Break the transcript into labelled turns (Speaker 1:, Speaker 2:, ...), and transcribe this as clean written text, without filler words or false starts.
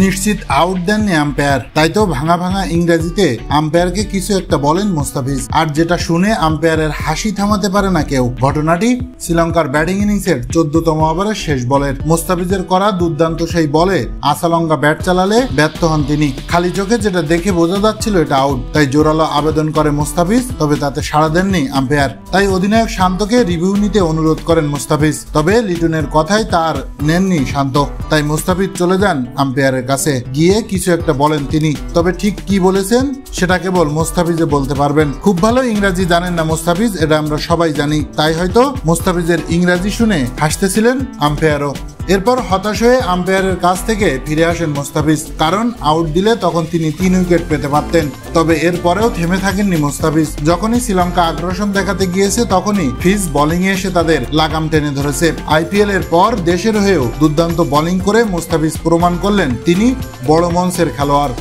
Speaker 1: নিশ্চিত আউট দেননি আম্পায়ার। তাই তো ভাঙা ভাঙা ইংরেজিতে আম্পায়ারকে কিছু একটা বলেন মুস্তাফিজ, আর যেটা শুনে আম্পায়ারের হাসি থামাতে পারে না কেউ। ঘটনাটি শ্রীলঙ্কার ব্যাটিং ইনিংসের 14তম ওভারের শেষ বলের মুস্তাফিজের করা দুর্দান্ত সেই বলে আসালঙ্গা ব্যাট চালালে ব্যর্থ হন তিনি। খালি চোখে যেটা দেখে বোঝা যাচ্ছিল এটা আউট, তাই জোরালো আবেদন করে মুস্তাফিজ, তবে তাতে সাড়া দেননি আম্পায়ার। তাই অধিনায়ক শান্তকে রিভিউ নিতে অনুরোধ করেন মুস্তাফিজ, তবে লিটনের কথাই তার নেননি শান্ত। তাই মুস্তাফিজ চলে যান আম্পায়ারের কাছে, গিয়ে কিছু একটা বলেন তিনি, তবে ঠিক কি বলেছেন সেটা কেবল মুস্তাফিজে বলতে পারবেন। খুব ভালো ইংরেজি জানেন না মুস্তাফিজ, এটা আমরা সবাই জানি, তাই হয়তো মুস্তাফিজের ইংরেজি শুনে হাসতেছিলেন আম্পায়ারও। এরপর হতাশ হয়ে আম্পায়ারের কাছ থেকে ফিরে আসেন মুস্তাফিজ, কারণ আউট দিলে তখন তিনি 3 উইকেট পেতে পারতেন। তবে এরপরেও থেমে থাকেননি মুস্তাফিজ। যখনই শ্রীলঙ্কা আগ্রাসন দেখাতে গিয়েছে তখনই ফিজ বোলিং এ এসে তাদের লাগাম টেনে ধরেছে। আইপিএল এর পর দেশের হয়েও দুর্দান্ত বোলিং করে মুস্তাফিজ প্রমাণ করলেন তিনি বড় মঞ্চের খেলোয়াড়।